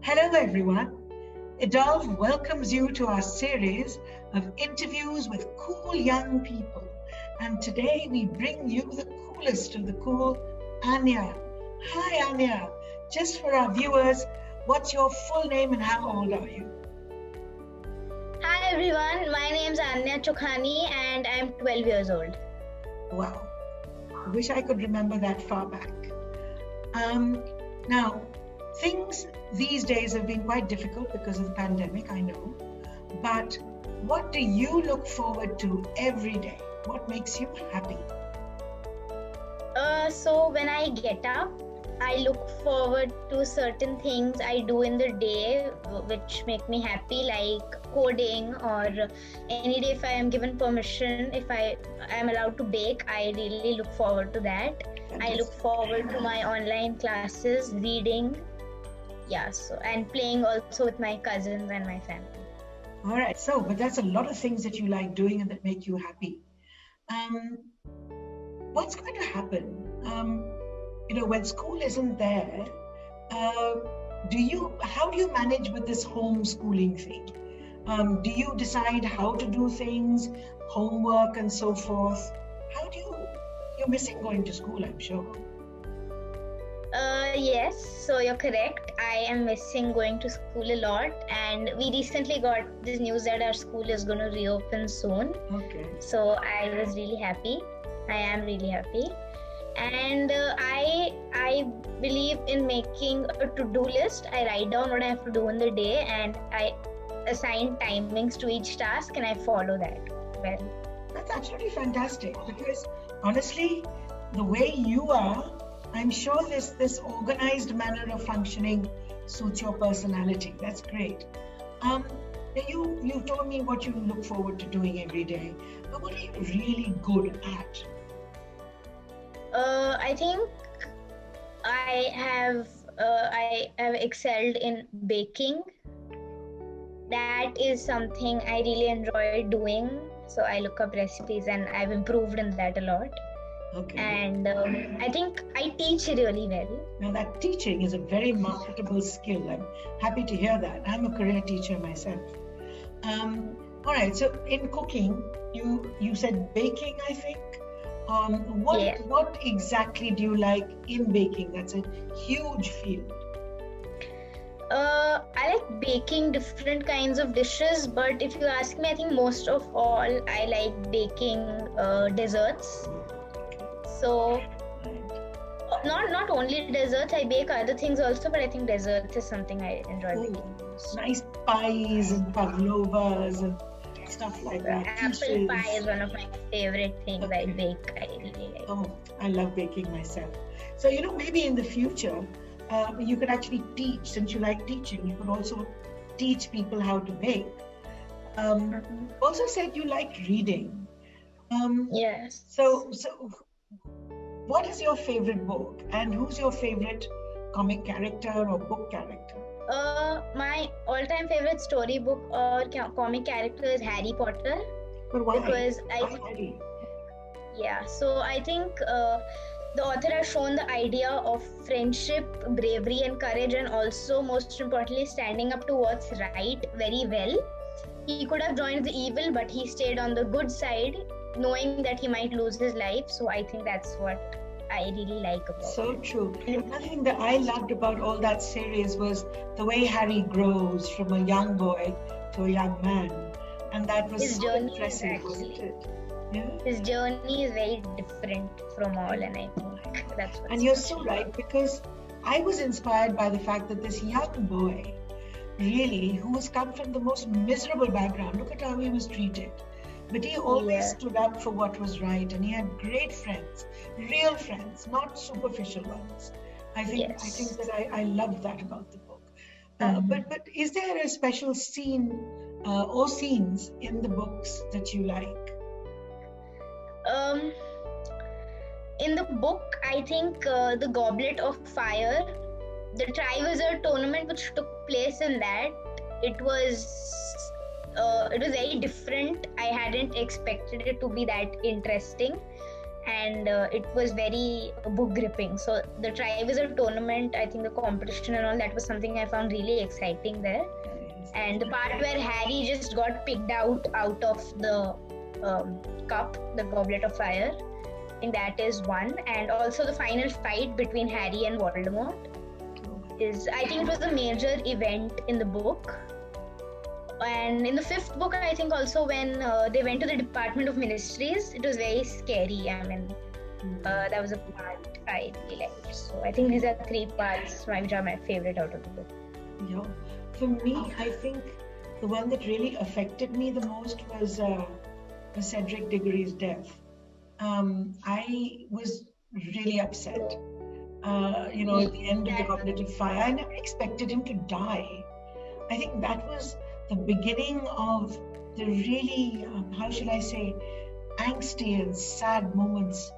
Hello, everyone. Evolve welcomes you to our series of interviews with cool young people. And today we bring you the coolest of the cool, Anya. Hi, Anya. Just for our viewers, what's your full name and how old are you? Hi everyone, my name is Anya Chokhani and I'm 12 years old. Wow. I wish I could remember that far back. Now, things these days have been quite difficult because of the pandemic, I know. But what do you look forward to every day? What makes you happy? So when I get up, I look forward to certain things I do in the day which make me happy, like coding, or any day if I am given permission, if I am allowed to bake, I really look forward to that. I look forward to my online classes, reading, and playing also with my cousins and my family. All right. But that's a lot of things that you like doing and that make you happy. What's going to happen? When school isn't there, how do you manage with this homeschooling thing? Do you decide how to do things, homework and so forth? You're missing going to school, I'm sure. Yes, so you're correct. I am missing going to school a lot, and we recently got this news that our school is going to reopen soon. Okay. So I was really happy. I am really happy. And I believe in making a to-do list. I write down what I have to do in the day and I assign timings to each task and I follow that well. That's absolutely fantastic because honestly, the way you are, I'm sure this organized manner of functioning suits your personality. That's great. You told me what you look forward to doing every day, but what are you really good at? I think I have excelled in baking. That is something I really enjoy doing. So I look up recipes and I've improved in that a lot. Okay. And I think I teach really well. Now that teaching is a very marketable skill. I'm happy to hear that. I'm a career teacher myself. All right. So in cooking, you said baking, I think. What exactly do you like in baking? That's a huge field. I like baking different kinds of dishes, but if you ask me, I think most of all, I like baking desserts. So, not only desserts, I bake other things also, but I think desserts is something I enjoy baking most. Nice pies and pavlovas and stuff like that. Apple pie is one of my favorite things I bake. I really like. Oh, I love baking myself. So, maybe in the future, you could actually teach, since you like teaching, you could also teach people how to bake. Also said you like reading. Yes. So what is your favorite book and who's your favorite comic character or book character? My all-time favorite storybook or comic character is Harry Potter. But why? Because Harry? So I think the author has shown the idea of friendship, bravery and courage, and also most importantly standing up to what's right very well. He could have joined the evil, but he stayed on the good side, knowing that he might lose his life. So I think that's what I really like about it. So true. Another thing that I loved about all that series was the way Harry grows from a young boy to a young man. And that was his so journey impressive, wasn't it? Yeah. His journey is very different from all, and I think that's what. And you're so right, because I was inspired by the fact that this young boy, really, who has come from the most miserable background, look at how he was treated. But he always stood up for what was right, and he had great friends, real friends, not superficial ones. I think that I love that about the book. But is there a special scene or scenes in the books that you like? In the book, I think the Goblet of Fire, the Triwizard tournament which took place in that, it was very different. I hadn't expected it to be that interesting. and it was very book gripping. So the Triwizard tournament, I think the competition and all that was something I found really exciting there. And the part where Harry just got picked out of the cup, the Goblet of Fire, I think that is one. And also the final fight between Harry and Voldemort is, I think it was a major event in the book. And in the fifth book, I think also when they went to the Department of Ministries, it was very scary. I mean, that was a part I really liked. So I think these are 3 parts which are my favorite out of the book. Yeah. For me, I think the one that really affected me the most was Cedric Diggory's death. I was really upset. At the end of the Goblet of Fire, I never expected him to die. I think that was the beginning of the really, how shall I say, angsty and sad moments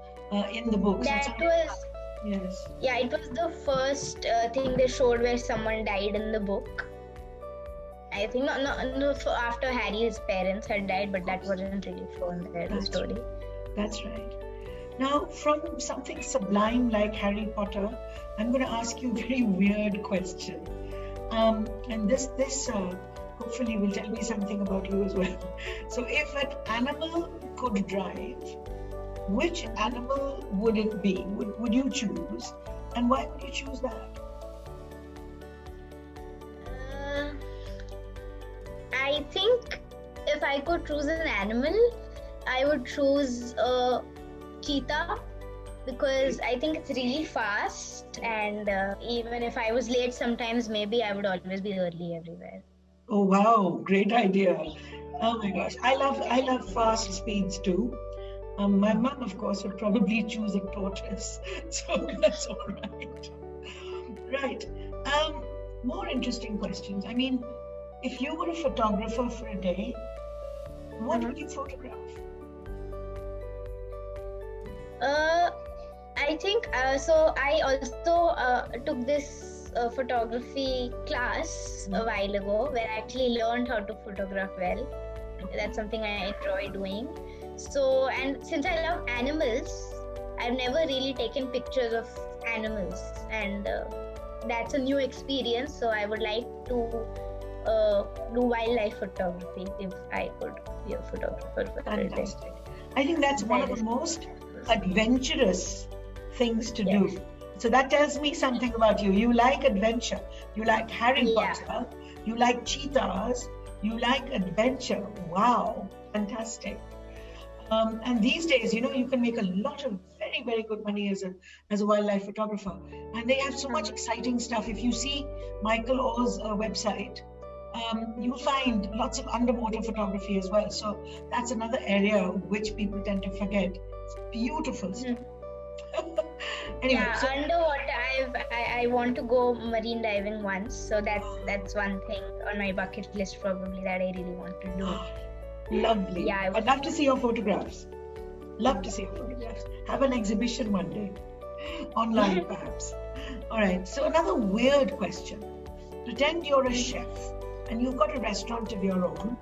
in the books. Yes. Yeah, it was the first thing they showed where someone died in the book. I think not after Harry's parents had died, but that wasn't really shown there in the story. Right. That's right. Now, from something sublime like Harry Potter, I'm going to ask you a very weird question. And this hopefully will tell me something about you as well. So if an animal could drive, which animal would it be? Would you choose? And why would you choose that? I think if I could choose an animal, I would choose a cheetah, because I think it's really fast, and even if I was late sometimes, maybe I would always be early everywhere. Oh wow, great idea. Oh my gosh, I love fast speeds too. My mom, of course, would probably choose a tortoise, so that's all right. Right. More interesting questions. I mean, if you were a photographer for a day, what would you photograph? I think so. I also took this photography class a while ago, where I actually learned how to photograph well. That's something I enjoy doing. So, and since I love animals, I've never really taken pictures of animals, and that's a new experience. So I would like to do wildlife photography if I could be a photographer for a day. Fantastic. I think that's one of the most adventurous things to do. So that tells me something about you. You like adventure. You like Harry Potter. You like cheetahs. You like adventure. Wow, fantastic. And these days, you can make a lot of very, very good money as a wildlife photographer. And they have so much exciting stuff. If you see Michael Orr's website, you'll find lots of underwater photography as well. So that's another area which people tend to forget. It's beautiful stuff. Anyway, underwater, I want to go marine diving once. So that's one thing on my bucket list probably that I really want to do. Lovely. Yeah, I'd love to see your photographs. Have an exhibition one day. Online perhaps. All right. So another weird question. Pretend you're a chef and you've got a restaurant of your own,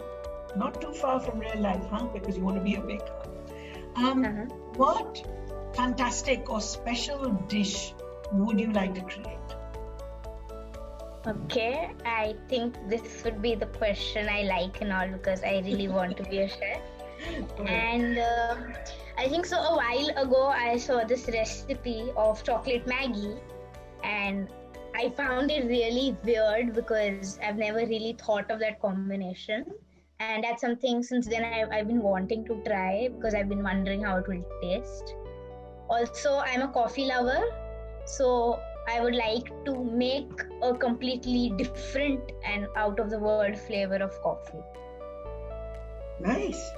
not too far from real life, because you want to be a baker. What fantastic or special dish would you like to create? Okay, I think this would be the question I like and all, because I really want to be a chef. And I think so a while ago I saw this recipe of chocolate Maggi, and I found it really weird because I've never really thought of that combination. And that's something since then I've been wanting to try, because I've been wondering how it will taste. Also, I'm a coffee lover, so I would like to make a completely different and out of the world flavor of coffee. Nice.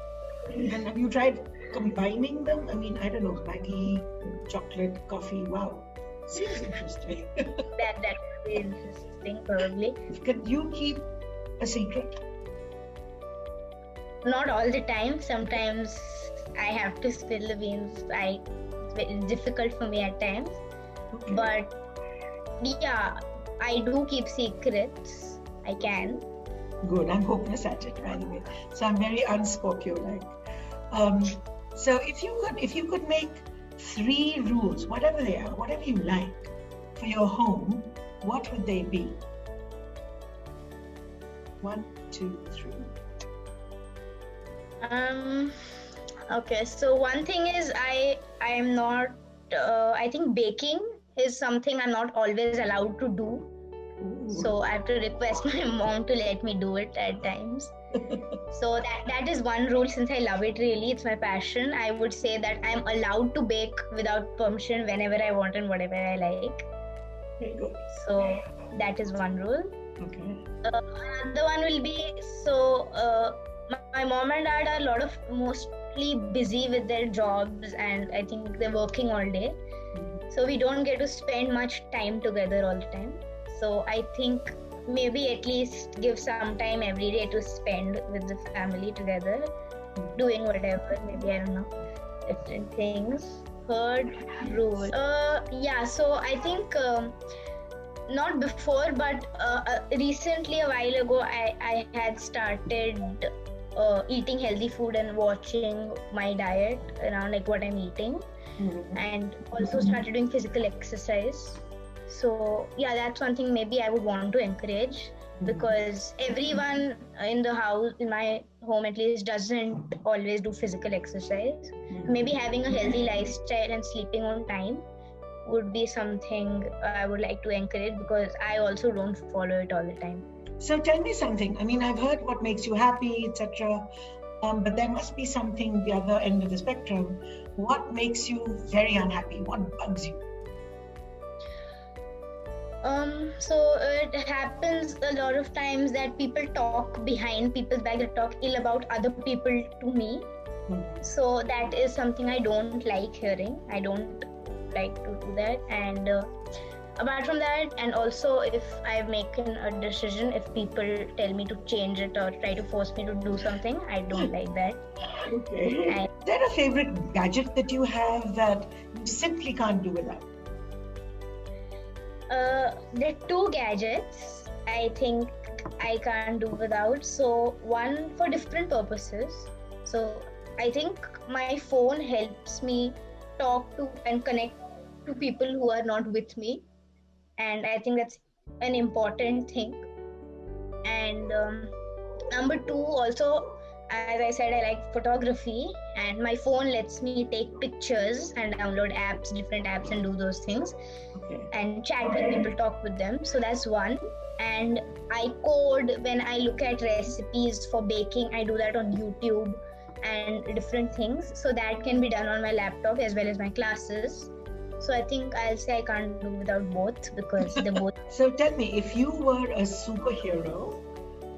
And have you tried combining them? I mean, I don't know, Maggi, chocolate, coffee. Wow. Seems interesting. that would be interesting, probably. Could you keep a secret? Not all the time. Sometimes I have to spill the beans. It's difficult for me at times. Okay. But yeah, I do keep secrets. I can. Good. I'm hopeless at it, by the way. So I'm very unscorpio-like. So if you could make 3 rules, whatever they are, whatever you like, for your home, what would they be? 1, 2, 3. Okay, so one thing is I'm not I think baking is something I'm not always allowed to do. Ooh. So I have to request my mom to let me do it at times. So that is one rule. Since I love it, really, it's my passion. I would say that I'm allowed to bake without permission whenever I want and whatever I like. Very good. So that is one rule. Okay. Another one will be, my mom and dad are mostly busy with their jobs, and I think they're working all day. So we don't get to spend much time together all the time. So I think maybe at least give some time every day to spend with the family together, doing whatever, maybe, I don't know, different things. Third rule. So I think not before, but recently, a while ago, I had started eating healthy food and watching my diet around like what I'm eating, and also started doing physical exercise. So yeah, that's one thing maybe I would want to encourage, because everyone in the house, in my home at least, doesn't always do physical exercise. Maybe having a healthy lifestyle and sleeping on time would be something I would like to encourage, because I also don't follow it all the time. So tell me something. I mean, I've heard what makes you happy, etc. But there must be something the other end of the spectrum. What makes you very unhappy? What bugs you? So it happens a lot of times that people talk behind people's back, they talk ill about other people to me. So that is something I don't like hearing. I don't like to do that. And apart from that, and also if I've making a decision, if people tell me to change it or try to force me to do something, I don't like that. Okay. Is there a favorite gadget that you have that you simply can't do without? There are 2 gadgets I think I can't do without. So one for different purposes. So I think my phone helps me talk to and connect to people who are not with me, and I think that's an important thing. And number 2, also, as I said, I like photography, and my phone lets me take pictures and download apps, different apps, and do those things. Okay. And chat with people, talk with them. So that's one. And I code when I look at recipes for baking. I do that on YouTube and different things. So that can be done on my laptop as well as my classes. So I think I'll say I can't do without both, because they're both. So tell me, if you were a superhero,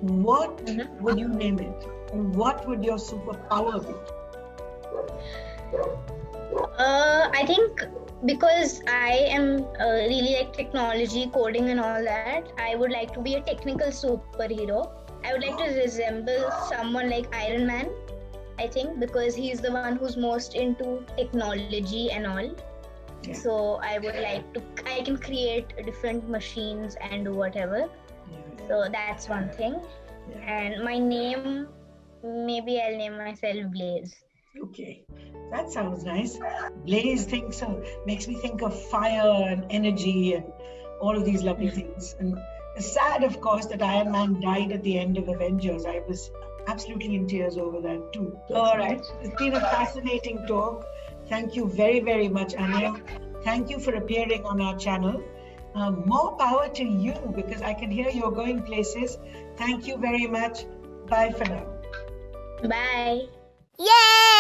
what would you name it? And what would your superpower be? I think because I am really like technology, coding and all that, I would like to be a technical superhero. I would like to resemble someone like Iron Man, I think, because he's the one who's most into technology and all. Yeah. So I would like to, I can create different machines and do whatever. Yeah. So that's one thing. Yeah. And my name, maybe I'll name myself Blaze. Okay, that sounds nice. Blaze makes me think of fire and energy and all of these lovely things. And it's sad, of course, that Iron Man died at the end of Avengers. I was absolutely in tears over that too. All right, it's been a fascinating talk. Thank you very, very much, Anya. Thank you for appearing on our channel. More power to you, because I can hear you're going places. Thank you very much. Bye for now. Bye. Yay!